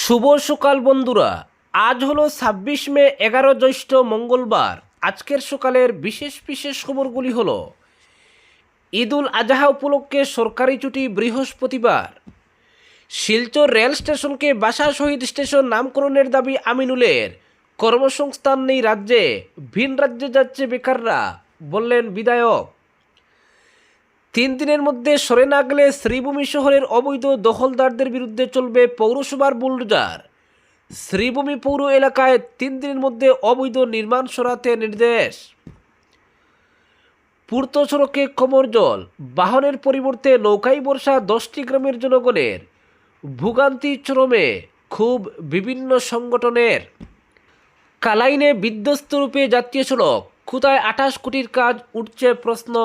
শুভ সকাল বন্ধুরা। আজ হলো ২৬ মে, ১১ জ্যৈষ্ঠ, মঙ্গলবার। আজকের সকালের বিশেষ বিশেষ খবরগুলি হলো: ঈদুল আজহা উপলক্ষে সরকারি ছুটি বৃহস্পতিবার। শিলচর রেল স্টেশনকে বাসা শহীদ স্টেশন নামকরণের দাবি আমিনুলের। কর্মসংস্থান নেই রাজ্যে, ভিন রাজ্যে যাচ্ছে বেকাররা, বললেন বিধায়ক। ৩ দিনের মধ্যে সরে না গেলে শ্রীভূমি শহরের অবৈধ দখলদারদের বিরুদ্ধে চলবে পৌরসভার বুলডোজার। শ্রীভূমি পৌর এলাকায় ৩ দিনের মধ্যে অবৈধ নির্মাণ সরাতে নির্দেশ। পূর্ত সড়কে কোমর জল, বাহনের পরিবর্তে নৌকায় বর্ষা ১০টি গ্রামের জনগণের। ভোগান্তি চরমে, ক্ষোভ বিভিন্ন সংগঠনের। কালাইনে বিধ্বস্ত রূপে জাতীয় সড়ক, কোথায় ২৮ কোটির কাজ, উঠছে প্রশ্ন।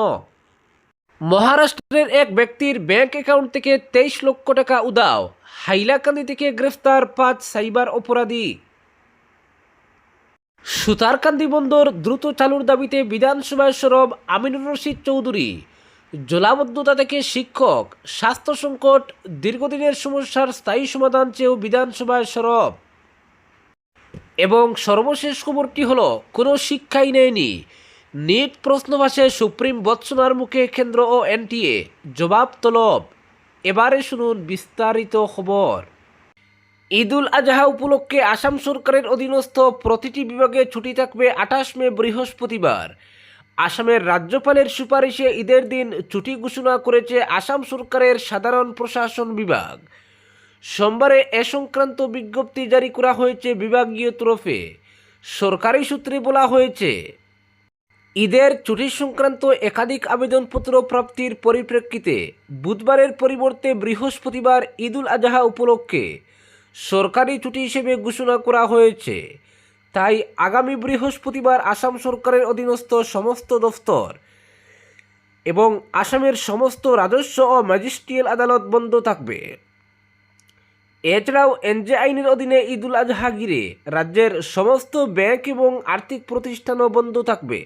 মহারাষ্ট্রের এক ব্যক্তির ব্যাংক অ্যাকাউন্ট থেকে ২৩ লক্ষ টাকা উধাও। হাইলাকান্দি থেকে গ্রেফতার ৫ সাইবার অপরাধী। সুতারকান্দি বন্দর দ্রুত চালুর দাবিতে বিধানসভায় সরব আমিনুর রশিদ চৌধুরী। জলাবদ্ধতা থেকে শিক্ষক, স্বাস্থ্য সংকট, দীর্ঘদিনের সমস্যার স্থায়ী সমাধান চেয়েও বিধানসভায় সরব। এবং সর্বশেষ খবরটি হলো, কোনো শিক্ষাই নেয়নি, নিট প্রশ্ন ভাসে সুপ্রিম বৎসনার মুখে কেন্দ্র ও এনটিএ, জবাব তলব। এবারে শুনুন বিস্তারিত খবর। ঈদুল আজহা উপলক্ষে আসাম সরকারের অধীনস্থ প্রতিটি বিভাগে ছুটি থাকবে ২৮ মে, বৃহস্পতিবার। আসামের রাজ্যপালের সুপারিশে ঈদের দিন ছুটি ঘোষণা করেছে আসাম সরকারের সাধারণ প্রশাসন বিভাগ। সোমবারে এ সংক্রান্ত বিজ্ঞপ্তি জারি করা হয়েছে বিভাগীয় তরফে। সরকারি সূত্রে বলা হয়েছে, ঈদের ছুটি সংক্রান্ত একাধিক আবেদনপত্র প্রাপ্তির পরিপ্রেক্ষিতে বুধবারের পরিবর্তে বৃহস্পতিবার ঈদুল আজহা উপলক্ষে সরকারি ছুটি হিসেবে ঘোষণা করা হয়েছে। তাই আগামী বৃহস্পতিবার আসাম সরকারের অধীনস্থ সমস্ত দফতর এবং আসামের সমস্ত রাজস্ব ও ম্যাজিস্ট্রিয়াল আদালত বন্ধ থাকবে। এছাড়াও এনজে আইনের অধীনে ঈদুল আজহা ঘিরে রাজ্যের সমস্ত ব্যাংক এবং আর্থিক প্রতিষ্ঠানও বন্ধ থাকবে।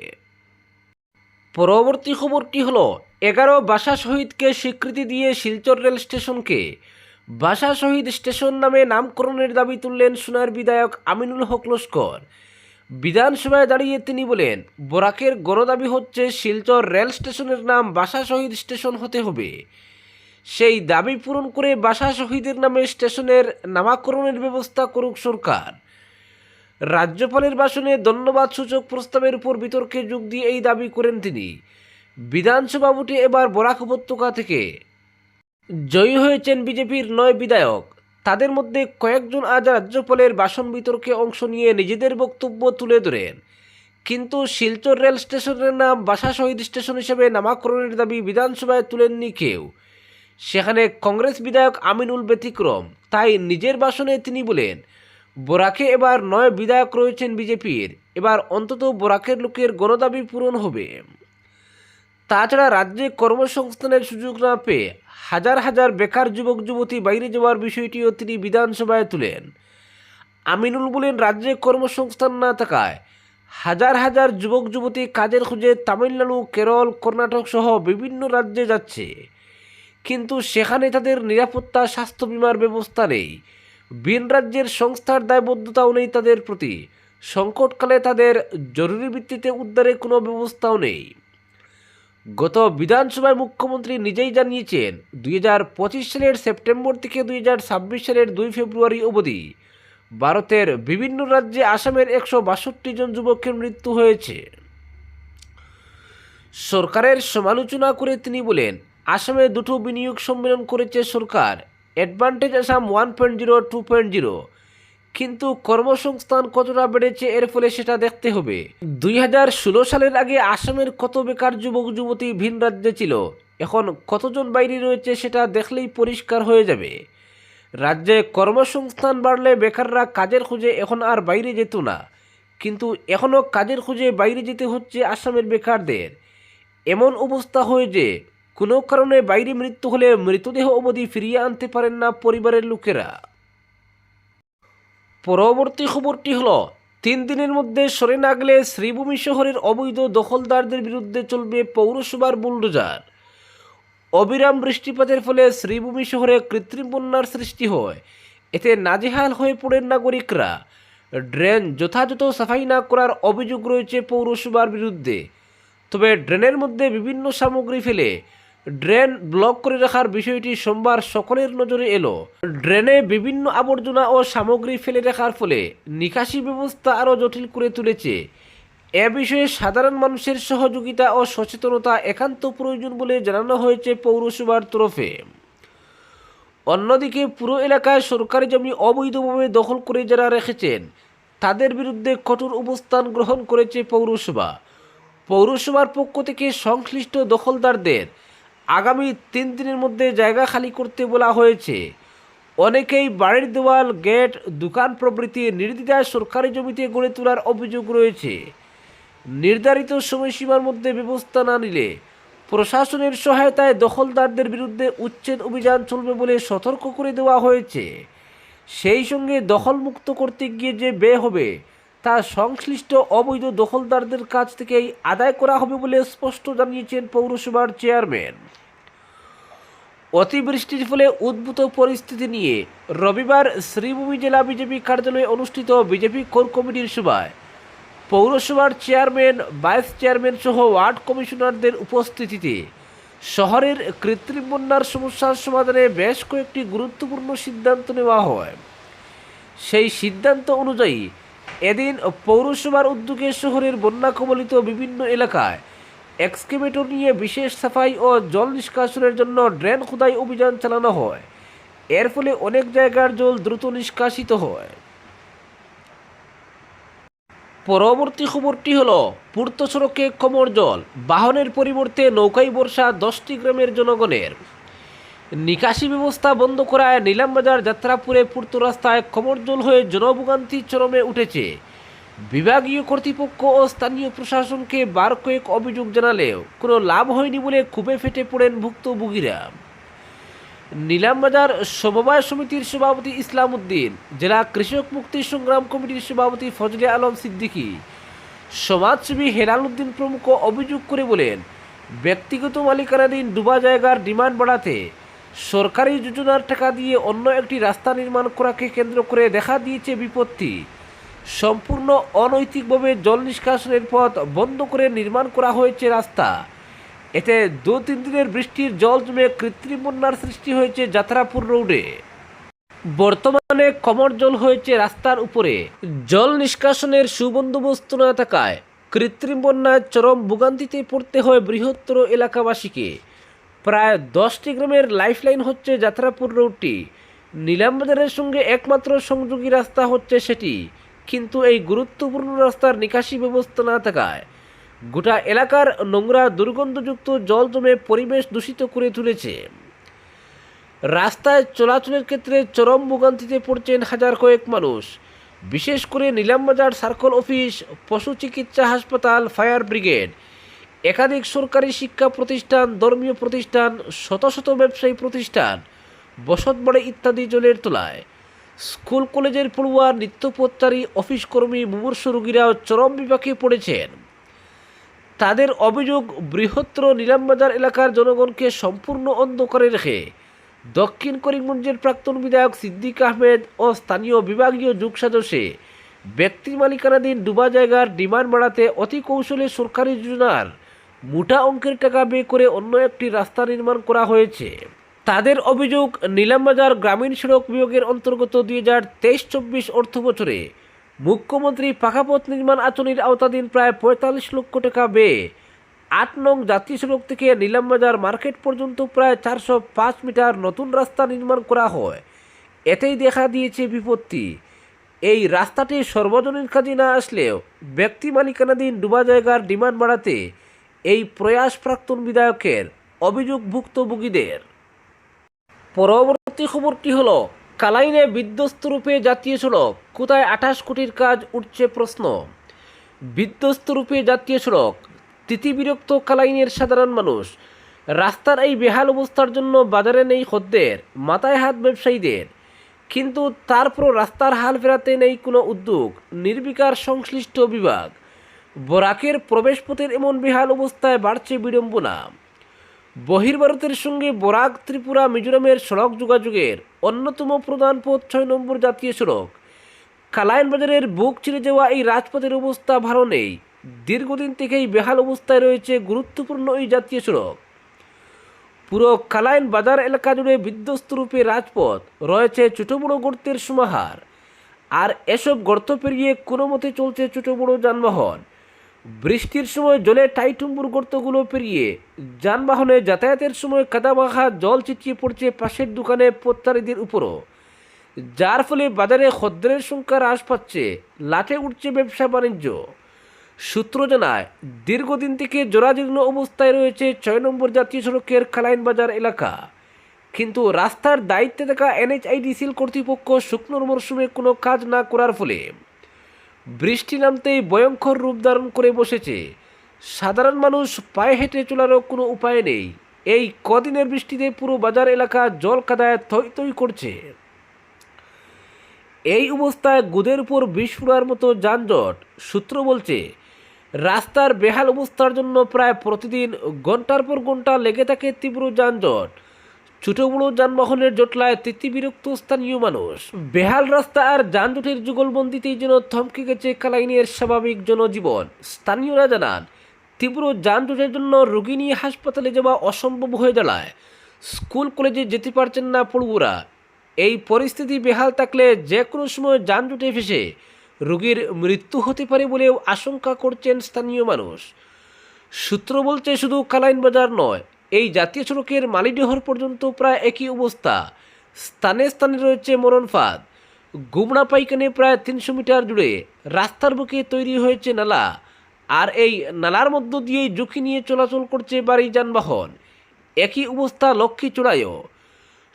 পরবর্তী খবরটি হলো, ১১ ভাষা শহীদকে স্বীকৃতি দিয়ে শিলচর রেল স্টেশনকে ভাষা শহীদ স্টেশন নামে নামকরণের দাবি তুললেন সোনার বিধায়ক আমিনুল হক লস্কর। বিধানসভায় দাঁড়িয়ে তিনি বলেন, বরাকের গণদাবি হচ্ছে শিলচর রেল স্টেশনের নাম ভাষা শহীদ স্টেশন হতে হবে। সেই দাবি পূরণ করে ভাষা শহীদের নামে স্টেশনের নামকরণের ব্যবস্থা করুক সরকার। রাজ্যপালের ভাষণে ধন্যবাদ সূচক প্রস্তাবের উপর বিতর্কে যোগ দিয়ে এই দাবি করেন তিনি। বিধানসভা ভোটে এবার বরাক উপত্যকা থেকে জয়ী হয়েছেন বিজেপির ৯ বিধায়ক। তাদের মধ্যে কয়েকজন আজ রাজ্যপালের ভাষণ বিতর্কে অংশ নিয়ে নিজেদের বক্তব্য তুলে ধরেন। কিন্তু শিলচর রেল স্টেশনের নাম ভাষা শহীদ স্টেশন হিসেবে নামকরণের দাবি বিধানসভায় তুলেননি কেউ। সেখানে কংগ্রেস বিধায়ক আমিনুল ব্যতিক্রম। তাই নিজের ভাষণে তিনি বলেন, বরাকে এবার ৯ বিধায়ক রয়েছেন বিজেপির, এবার অন্তত বরাকের লোকের গণদাবি পূরণ হবে। তাছাড়া রাজ্যে কর্মসংস্থানের সুযোগ না পেয়ে হাজার হাজার বেকার যুবক যুবতী বাইরে যাওয়ার বিষয়টিও তিনি বিধানসভায় তুলেন। আমিনুল বলেন, রাজ্যে কর্মসংস্থান না থাকায় হাজার হাজার যুবক যুবতী কাজের খোঁজে তামিলনাড়ু, কেরল, কর্ণাটক সহ বিভিন্ন রাজ্যে যাচ্ছে, কিন্তু সেখানে তাদের নিরাপত্তা, স্বাস্থ্য বিমার ব্যবস্থা নেই। ভিন রাজ্যের সংস্থার দায়বদ্ধতাও নেই তাদের প্রতি। সংকটকালে তাদের জরুরি ভিত্তিতে উদ্ধারের কোনো ব্যবস্থাও নেই। গত বিধানসভায় মুখ্যমন্ত্রী নিজেই জানিয়েছেন, ২০২৫ সালের সেপ্টেম্বর থেকে ২০২৬ সালের ২ ফেব্রুয়ারি অবধি ভারতের বিভিন্ন রাজ্যে আসামের ১৬২ জন যুবকের মৃত্যু হয়েছে। সরকারের সমালোচনা করে তিনি বলেন, আসামে দুটো বিনিয়োগ সম্মেলন করেছে সরকার, অ্যাডভান্টেজ আসাম 1.0, 2.0, কিন্তু কর্মসংস্থান কতটা বেড়েছে এর ফলে সেটা দেখতে হবে। ২০১৬ সালের আগে আসামের কত বেকার যুবক যুবতী ভিন রাজ্যে ছিল, এখন কতজন বাইরে রয়েছে সেটা দেখলেই পরিষ্কার হয়ে যাবে। রাজ্যে কর্মসংস্থান বাড়লে বেকাররা কাজের খোঁজে এখন আর বাইরে যেত না, কিন্তু এখনও কাজের খোঁজে বাইরে যেতে হচ্ছে আসামের বেকারদের। এমন অবস্থা হয় যে কোনো কারণে বাইরে মৃত্যু হলে মৃতদেহ অবধি ফিরিয়ে আনতে পারেন না পরিবারের লোকেরা। পরবর্তী খবরটি হলো, ৩ দিনের মধ্যে সরে না গেলে শ্রীভূমি শহরের অবৈধ দখলদারদের বিরুদ্ধে চলবে পৌরসভার বুলডোজার। অবিরাম বৃষ্টিপাতের ফলে শ্রীভূমি শহরে কৃত্রিম বন্যার সৃষ্টি হয়। এতে নাজেহাল হয়ে পড়েন নাগরিকরা। ড্রেন যথাযথ সাফাই না করার অভিযোগ রয়েছে পৌরসভার বিরুদ্ধে। তবে ড্রেনের মধ্যে বিভিন্ন সামগ্রী ফেলে ড্রেন ব্লক করে রাখার বিষয়টি সোমবার সকলের নজরে এলো। ড্রেনে বিভিন্ন আবর্জনা ও সামগ্রী ফেলে রাখার ফলে নিকাশি ব্যবস্থা আরও জটিল করে তুলেছে। এ বিষয়ে সাধারণ মানুষের সহযোগিতা ও সচেতনতা একান্ত প্রয়োজন বলে জানানো হয়েছে পৌরসভার তরফে। অন্যদিকে পুরো এলাকায় সরকারি জমি অবৈধভাবে দখল করে যারা রেখেছেন তাদের বিরুদ্ধে কঠোর অবস্থান গ্রহণ করেছে পৌরসভা। পৌরসভার পক্ষ থেকে সংশ্লিষ্ট দখলদারদের আগামী 3 দিনের মধ্যে জায়গা খালি করতে বলা হয়েছে। অনেকেই বাড়ির দেওয়াল, গেট, দোকান প্রভৃতি নির্দ্বিধায় সরকারি জমিতে গড়ে তোলার অভিযোগ রয়েছে। নির্ধারিত সময়সীমার মধ্যে ব্যবস্থা না নিলে প্রশাসনের সহায়তায় দখলদারদের বিরুদ্ধে উচ্ছেদ অভিযান চলবে বলে সতর্ক করে দেওয়া হয়েছে। সেই সঙ্গে দখলমুক্ত করতে গিয়ে যে ব্যয় হবে তা সংশ্লিষ্ট অবৈধ দখলদারদের কাছ থেকেই আদায় করা হবে বলে স্পষ্ট জানিয়েছেন পৌরসভার চেয়ারম্যান। অতিবৃষ্টির ফলে উদ্ভূত পরিস্থিতি নিয়ে রবিবার শ্রীভূমি জেলা বিজেপি কার্যালয়ে অনুষ্ঠিত বিজেপি কোর কমিটির সভায় পৌরসভার চেয়ারম্যান, ভাইস চেয়ারম্যান সহ ওয়ার্ড কমিশনারদের উপস্থিতিতে শহরের কৃত্রিম বন্যার সমস্যার সমাধানে বেশ কয়েকটি গুরুত্বপূর্ণ সিদ্ধান্ত নেওয়া হয়। সেই সিদ্ধান্ত অনুযায়ী এদিন পৌরসভার উদ্যোগে শহরের বন্যা কবলিত বিভিন্ন এলাকায় এক্সকেভেটর নিয়ে বিশেষ সাফাই ও জল নিষ্কাশনের জন্য ড্রেন খোদাই অভিযান চালানো হয়। এর ফলে অনেক জায়গার জল দ্রুত নিষ্কাশিত হয়। পরবর্তী খবরটি হলো পূর্ত সড়কে কোমর জল, বাহনের পরিবর্তে নৌকায় বর্ষা 10টি গ্রামের জনগণের। নিকাশি ব্যবস্থা বন্ধ করায় নিলামবাজার যাত্রাপুরে পূর্ত রাস্তায় কোমর জল হয়ে জনভোগান্তি চরমে উঠেছে। বিভাগীয় কর্তৃপক্ষ ও স্থানীয় প্রশাসনকে বার কয়েক অভিযোগ জানালেও কোনো লাভ হয়নি বলে ক্ষোভে ফেটে পড়েন ভুক্তভোগীরা। নিলামবাজার সমবায় সমিতির সভাপতি ইসলাম উদ্দিন, জেলা কৃষক মুক্তি সংগ্রাম কমিটির সভাপতি ফজলে আলম সিদ্দিকী, সমাজসেবী হেলাল উদ্দিন প্রমুখ অভিযোগ করে বলেন, ব্যক্তিগত মালিকানাধীন ডুবা জায়গার ডিমান্ড বাড়াতে সরকারি যোজনার টাকা দিয়ে অন্য একটি রাস্তা নির্মাণ করাকে কেন্দ্র করে দেখা দিয়েছে বিপত্তি। সম্পূর্ণ অনৈতিকভাবে জল নিষ্কাশনের পথ বন্ধ করে নির্মাণ করা হয়েছে রাস্তা। এতে 2-3 দিনের বৃষ্টির জল জমে কৃত্রিম বন্যার সৃষ্টি হয়েছে যাত্রাপুর রোডে। বর্তমানে কোমর জল হয়েছে রাস্তার উপরে। জল নিষ্কাশনের সুবন্দোবস্ত না থাকায় কৃত্রিম বন্যায় চরম ভোগান্তিতে পড়তে হয় বৃহত্তর এলাকাবাসীকে। প্রায় 10টি গ্রামের লাইফলাইন হচ্ছে যাত্রাপুর রোডটি। নিলামবাজারের সঙ্গে একমাত্র সংযোগী রাস্তা হচ্ছে সেটি, কিন্তু এই গুরুত্বপূর্ণ রাস্তার নিকাশি ব্যবস্থা না থাকায় গোটা এলাকার নোংরা দুর্গন্ধযুক্ত জল জমে পরিবেশ দূষিত করে তুলেছে। রাস্তায় চলাচলের ক্ষেত্রে চরম ভোগান্তিতে পড়ছেন হাজার কয়েক মানুষ। বিশেষ করে নিলামবাজার সার্কল অফিস, পশু চিকিৎসা হাসপাতাল, ফায়ার ব্রিগেড, একাধিক সরকারি শিক্ষা প্রতিষ্ঠান, ধর্মীয় প্রতিষ্ঠান, শত শত ব্যবসায়ী প্রতিষ্ঠান, বসতবাড়ি ইত্যাদি জলের তলায়। স্কুল কলেজের পড়ুয়া, নিত্যপথচারী, অফিস কর্মী, মুমূর্ষু রোগীরাও চরম বিপাকে পড়েছেন। তাদের অভিযোগ, বৃহত্তর নিলামবাজার এলাকার জনগণকে সম্পূর্ণ অন্ধকারে রেখে দক্ষিণ করিমগঞ্জের প্রাক্তন বিধায়ক সিদ্দিক আহমেদ ও স্থানীয় বিভাগীয় যোগসাজশে ব্যক্তি মালিকানাধীন ডুবা জায়গার ডিমান্ড বাড়াতে অতি কৌশলে সরকারি যোজনার মোটা অঙ্কের টাকা ব্যয় করে অন্য একটি রাস্তা নির্মাণ করা হয়েছে। তাদের অভিযোগ, নিলামবাজার গ্রামীণ সড়ক বিভাগের অন্তর্গত 2023-24 অর্থ বছরে মুখ্যমন্ত্রী পাকা পথ নির্মাণ আঁচনির আওতাধীন প্রায় 45 লক্ষ টাকা ব্যয়ে 8 নং জাতীয় সড়ক থেকে নিলামবাজার মার্কেট পর্যন্ত প্রায় 405 মিটার নতুন রাস্তা নির্মাণ করা হয়। এতেই দেখা দিয়েছে বিপত্তি। এই রাস্তাটি সর্বজনীন কাজে না আসলেও ব্যক্তি মালিকানাধীন ডুবা জায়গার ডিমান্ড বাড়াতে এই প্রয়াস প্রাক্তন বিধায়কের, অভিযোগ ভুক্তভোগীদের। পরবর্তী খবরটি হলো, কালাইনে বিধ্বস্ত রূপে জাতীয় সড়ক, কোথায় 28 কোটির কাজ, উঠছে প্রশ্ন। বিধ্বস্ত রূপে জাতীয় সড়ক, তিতিবিরক্ত কালাইনের সাধারণ মানুষ। রাস্তার এই বেহাল অবস্থার জন্য বাজারে নেই খদ্দের, মাথায় হাত ব্যবসায়ীদের। কিন্তু তারপরও রাস্তার হাল ফেরাতে নেই কোনো উদ্যোগ, নির্বিকার সংশ্লিষ্ট বিভাগ। বরাকের প্রবেশপথের এমন বেহাল অবস্থায় বাড়ছে বিড়ম্বনা। বহির্ভারতের সঙ্গে বরাক, ত্রিপুরা, মিজোরামের সড়ক যোগাযোগের অন্যতম প্রধান পথ ৬ নম্বর জাতীয় সড়ক কালাইন বাজারের বুক চিরে যাওয়া এই রাজপথের অবস্থা ভালো নেই। দীর্ঘদিন থেকেই বেহাল অবস্থায় রয়েছে গুরুত্বপূর্ণ এই জাতীয় সড়ক। পুরো কালাইন বাজার এলাকা জুড়ে বিধ্বস্ত রূপে রাজপথ, রয়েছে ছোটো বড়ো গর্তের সমাহার। আর এসব গর্ত পেরিয়ে কোনো মতে চলছে ছোটো বড়ো যানবাহন। বৃষ্টির সময় জলে টাইটুম্বুর গর্তগুলো পেরিয়ে যানবাহনে যাতায়াতের সময় কাদামাখা জল ছিটিয়ে পড়ছে পাশের দোকানে পথচারীদের উপরও, যার ফলে বাজারে খদ্দেরের সংখ্যা হ্রাস পাচ্ছে, লাটে উঠছে ব্যবসা বাণিজ্য। সূত্র জানায়, দীর্ঘদিন থেকে জরাজীর্ণ অবস্থায় রয়েছে ৬ নম্বর জাতীয় সড়কের কালাইন বাজার এলাকা। কিন্তু রাস্তার দায়িত্বে থাকা NHIDCL কর্তৃপক্ষ শুকনোর মরশুমে কোনো কাজ না করার ফলে বৃষ্টি নামতেই ভয়ঙ্কর রূপ ধারণ করে বসেছে। সাধারণ মানুষ পায়ে হেঁটে চলারও কোনো উপায় নেই। এই কদিনের বৃষ্টিতে পুরো বাজার এলাকা জল কাদায় থই থই করছে। এই অবস্থায় গুদের উপর বিষ ফোঁড়ার মতো যানজট। সূত্র বলছে, রাস্তার বেহাল অবস্থার জন্য প্রায় প্রতিদিন ঘন্টার পর ঘন্টা লেগে থাকে তীব্র যানজট। ছোটো বড়ো যানবাহনের জটলায় তিতিবিরক্ত স্থানীয় মানুষ। বেহাল রাস্তা আর যানজটের যুগলবন্দিতেই যেন থমকে গেছে কালাইনের স্বাভাবিক জনজীবন। স্থানীয়রা জানান, তীব্র যানজটের জন্য রোগী নিয়ে হাসপাতালে যাওয়া অসম্ভব হয়ে দাঁড়ায়। স্কুল কলেজে যেতে পারছেন না পড়ুয়ারা। এই পরিস্থিতি বেহাল থাকলে যে কোনো সময় যানজটে ফেসে রোগীর মৃত্যু হতে পারে বলেও আশঙ্কা করছেন স্থানীয় মানুষ। সূত্র বলছে, শুধু কালাইন বাজার নয়, এই জাতীয় সড়কের মালিডহর পর্যন্ত প্রায় একই অবস্থা। স্থানে স্থানে রয়েছে মরণ ফাঁদ। গুমড়া পাইকানে প্রায় ৩০০ মিটার জুড়ে রাস্তার বুকে তৈরি হয়েছে নালা। আর এই নালার মধ্য দিয়েই ঝুঁকি নিয়ে চলাচল করছে বাড়ি যানবাহন। একই অবস্থা লক্ষ্মীচূড়ায়ও।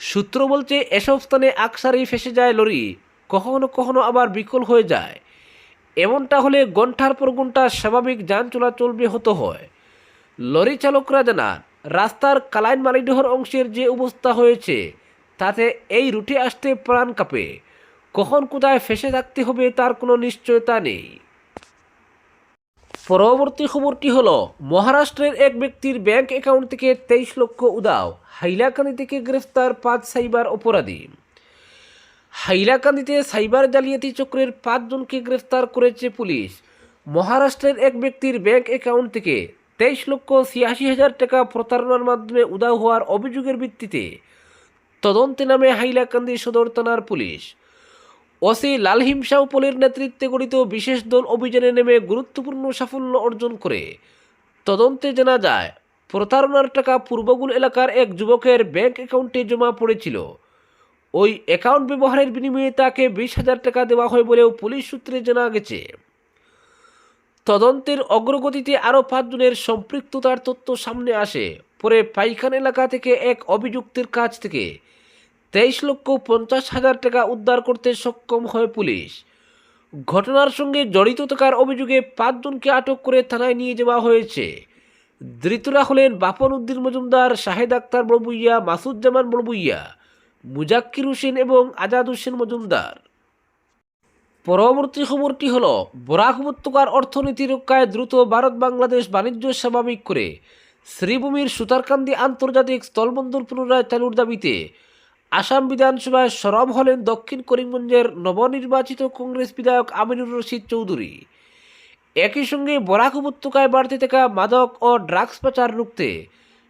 সূত্র বলছে, এসব স্থানে আকসারেই ফেসে যায় লরি, কখনো কখনো আবার বিকল হয়ে যায়। এমনটা হলে ঘন্টার পর ঘন্টা স্বাভাবিক যান চলাচল ব্যাহত হয়। লরি চালকরা জানান, রাস্তার কালাইন মালিডহর অংশের যে অবস্থা হয়েছে তাতে এই রুটে আসতে প্রাণ কাঁপে। কখন কোথায় ফেসে থাকতে হবে তার কোনো নিশ্চয়তা নেই। পরবর্তী খবরটি হলো, মহারাষ্ট্রের এক ব্যক্তির ব্যাংক অ্যাকাউন্ট থেকে 23 লক্ষ উধাও। হাইলাকান্দি থেকে গ্রেফতার 5 সাইবার অপরাধী। হাইলাকান্দিতে সাইবার জালিয়াতি চক্রের 5 জনকে গ্রেফতার করেছে পুলিশ। মহারাষ্ট্রের এক ব্যক্তির ব্যাংক অ্যাকাউন্ট থেকে 23,86,000 টাকা প্রতারণার মাধ্যমে উধাও হওয়ার অভিযোগের ভিত্তিতে তদন্তে নামে হাইলাকান্দি সদর থানার পুলিশ। ওসি লালহিম শাহপলের নেতৃত্বে গঠিত বিশেষ দল অভিযানে নেমে গুরুত্বপূর্ণ সাফল্য অর্জন করে। তদন্তে জানা যায়, প্রতারণার টাকা পূর্বগুল এলাকার এক যুবকের ব্যাংক অ্যাকাউন্টে জমা পড়েছিল। ওই অ্যাকাউন্ট ব্যবহারের বিনিময়ে তাকে 20,000 টাকা দেওয়া হয় বলেও পুলিশ সূত্রে জানা গেছে। তদন্তের অগ্রগতিতে আরও 5 জনের সম্পৃক্ততার তথ্য সামনে আসে। পরে পাইখান এলাকা থেকে এক অভিযুক্তের কাছ থেকে 23,50,000 টাকা উদ্ধার করতে সক্ষম হয় পুলিশ। ঘটনার সঙ্গে জড়িত থাকার অভিযোগে 5 জনকে আটক করে থানায় নিয়ে যাওয়া হয়েছে। ধৃতরা হলেন বাপন উদ্দিন মজুমদার, শাহেদ আক্তার বড়বুইয়া, মাসুজ্জামান বড়বুইয়া, মুজাক্কির হোসেন এবং আজাদ হোসেন মজুমদার। পরবর্তী খবরটি হলো, বরাক উপত্যকার অর্থনীতি রক্ষায় দ্রুত ভারত বাংলাদেশ বাণিজ্য স্বাভাবিক করে শ্রীভূমির সুতারকান্দি আন্তর্জাতিক স্থলবন্দর পুনরায় চালুর দাবিতে আসাম বিধানসভায় সরব হলেন দক্ষিণ করিমগঞ্জের নবনির্বাচিত কংগ্রেস বিধায়ক আমিনুর রশিদ চৌধুরী। একই সঙ্গে বরাক উপত্যকায় বাড়তে থাকা মাদক ও ড্রাগস পাচার রুখতে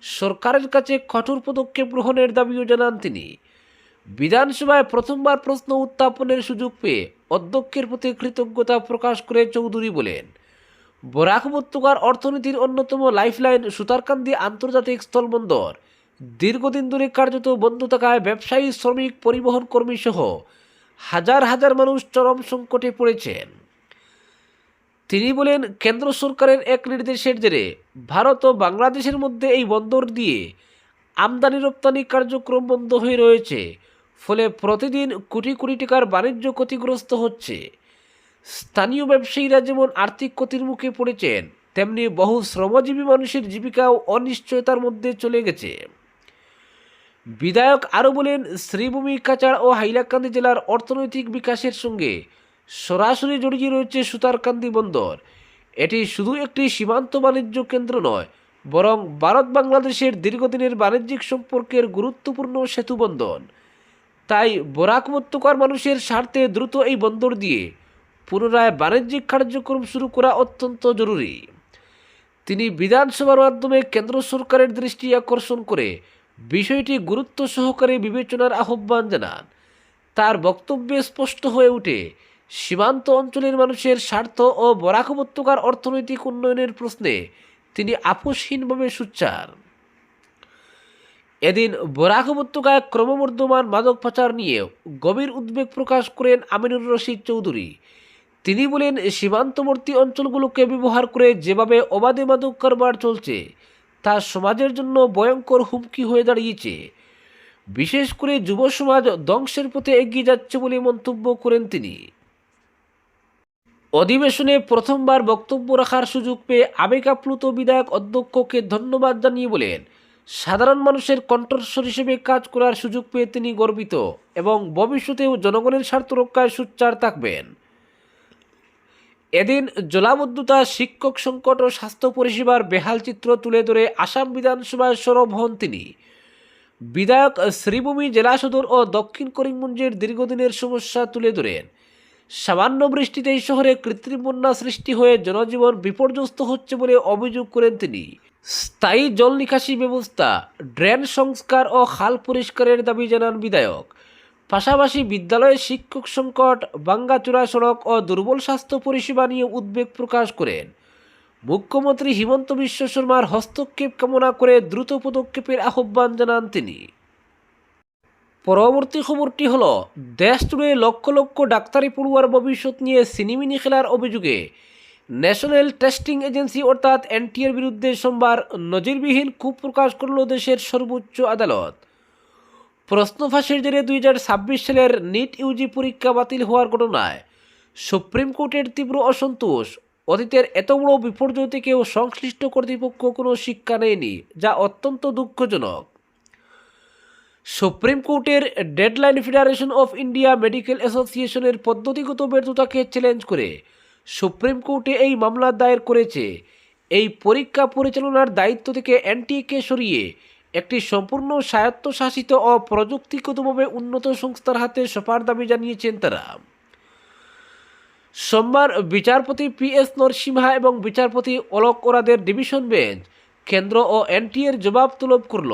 সরকারের কাছে কঠোর পদক্ষেপ গ্রহণের দাবিও জানান তিনি। বিধানসভায় প্রথমবার প্রশ্ন উত্থাপনের সুযোগ পেয়ে অধ্যক্ষের প্রতি কৃতজ্ঞতা প্রকাশ করে চৌধুরী বলেন, বরাক উপত্যকার অর্থনীতির অন্যতম লাইফলাইন সুতারকান্দি আন্তর্জাতিক স্থলবন্দর দীর্ঘদিন ধরে কার্যত বন্ধ থাকায় ব্যবসায়ী, শ্রমিক, পরিবহন কর্মী সহ হাজার হাজার মানুষ চরম সংকটে পড়েছেন। তিনি বলেন, কেন্দ্র সরকারের এক নির্দেশের জেরে ভারত ও বাংলাদেশের মধ্যে এই বন্দর দিয়ে আমদানি রপ্তানি কার্যক্রম বন্ধ হয়ে রয়েছে। ফলে প্রতিদিন কোটি কোটি টাকার বাণিজ্য ক্ষতিগ্রস্ত হচ্ছে। স্থানীয় ব্যবসায়ীরা যেমন আর্থিক ক্ষতির মুখে পড়েছেন, তেমনি বহু শ্রমজীবী মানুষের জীবিকাও অনিশ্চয়তার মধ্যে চলে গেছে। বিধায়ক আরও বলেন, শ্রীভূমি, কাছাড় ও হাইলাকান্দি জেলার অর্থনৈতিক বিকাশের সঙ্গে সরাসরি জড়িয়ে রয়েছে সুতারকান্দি বন্দর। এটি শুধু একটি সীমান্ত বাণিজ্য কেন্দ্র নয়, বরং ভারত বাংলাদেশের দীর্ঘদিনের বাণিজ্যিক সম্পর্কের গুরুত্বপূর্ণ সেতুবন্ধন। তাই বরাক উপত্যকার মানুষের স্বার্থে দ্রুত এই বন্দর দিয়ে পুনরায় বাণিজ্যিক কার্যক্রম শুরু করা অত্যন্ত জরুরি। তিনি বিধানসভার মাধ্যমে কেন্দ্র সরকারের দৃষ্টি আকর্ষণ করে বিষয়টি গুরুত্ব সহকারে বিবেচনার আহ্বান জানান। তার বক্তব্যে স্পষ্ট হয়ে ওঠে সীমান্ত অঞ্চলের মানুষের স্বার্থ ও বরাক উপত্যকার অর্থনৈতিক উন্নয়নের প্রশ্নে তিনি আপোষহীনভাবে সোচ্চার। এদিন বরাক উপত্যকায় ক্রমবর্ধমান মাদক পাচার নিয়ে গভীর উদ্বেগ প্রকাশ করেন আমিনুর রশিদ চৌধুরী। তিনি বলেন, সীমান্তবর্তী অঞ্চলগুলোকে ব্যবহার করে যেভাবে অবাধে মাদক কারবার চলছে তা সমাজের জন্য ভয়ঙ্কর হুমকি হয়ে দাঁড়িয়েছে। বিশেষ করে যুব সমাজ ধ্বংসের পথে এগিয়ে যাচ্ছে বলে মন্তব্য করেন তিনি। অধিবেশনে প্রথমবার বক্তব্য রাখার সুযোগ পেয়ে আবেগ আপ্লুত বিধায়ক অধ্যক্ষকে ধন্যবাদ জানিয়ে বলেন, সাধারণ মানুষের কণ্ঠস্বর হিসেবে কাজ করার সুযোগ পেয়ে তিনি গর্বিত এবং ভবিষ্যতেও জনগণের স্বার্থ রক্ষায় সোচ্চার থাকবেন। এদিন জলাবদ্ধতা, শিক্ষক সংকট ও স্বাস্থ্য পরিষেবার বেহাল চিত্র তুলে ধরে আসাম বিধানসভায় সরব হন তিনি। বিধায়ক শ্রীভূমি জেলা সদর ও দক্ষিণ করিমগঞ্জের দীর্ঘদিনের সমস্যা তুলে ধরেন। সামান্য বৃষ্টিতেই শহরে কৃত্রিম বন্যা সৃষ্টি হয়ে জনজীবন বিপর্যস্ত হচ্ছে বলে অভিযোগ করেন তিনি। স্থায়ী জল নিকাশি ব্যবস্থা, ড্রেন সংস্কার ও খাল পরিষ্কারের দাবি জানান বিধায়ক। পাশাপাশি বিদ্যালয়ে শিক্ষক সংকট, ভাঙ্গাচোরা সড়ক ও দুর্বল স্বাস্থ্য পরিষেবা নিয়ে উদ্বেগ প্রকাশ করেন। মুখ্যমন্ত্রী হিমন্ত বিশ্ব শর্মার হস্তক্ষেপ কামনা করে দ্রুত পদক্ষেপের আহ্বান জানান তিনি। পরবর্তী খবরটি হলো, দেশ জুড়ে লক্ষ লক্ষ ডাক্তারি পড়ুয়ার ভবিষ্যৎ নিয়ে সিনেমিনি খেলার অভিযোগে ন্যাশনাল টেস্টিং এজেন্সি অর্থাৎ এনটিএর বিরুদ্ধে সোমবার নজিরবিহীন ক্ষোভ প্রকাশ করল দেশের সর্বোচ্চ আদালত। প্রশ্ন ফাঁসের জেরে 2026 সালের নিট ইউজি পরীক্ষা বাতিল হওয়ার ঘটনায় সুপ্রিম কোর্টের তীব্র অসন্তোষ। অতীতের এত বড় বিপর্যয় থেকেও সংশ্লিষ্ট কর্তৃপক্ষ কোনো শিক্ষা নেয়নি, যা অত্যন্ত দুঃখজনক। সুপ্রিম কোর্টের deadline federation of India medical অ্যাসোসিয়েশনের পদ্ধতিগত ব্যর্থতাকে চ্যালেঞ্জ করে সুপ্রিম কোর্টে এই মামলা দায়ের করেছে। এই পরীক্ষা পরিচালনার দায়িত্ব থেকে এনটিএকে সরিয়ে একটি সম্পূর্ণ স্বায়ত্তশাসিত ও প্রযুক্তিগতভাবে উন্নত সংস্থার হাতে সঁপার দাবি জানিয়েছেন তারা। সোমবার বিচারপতি PS নরসিমহা এবং বিচারপতি অলোক ওরাদের ডিভিশন বেঞ্চ কেন্দ্র ও এনটিএর জবাব তলব করল।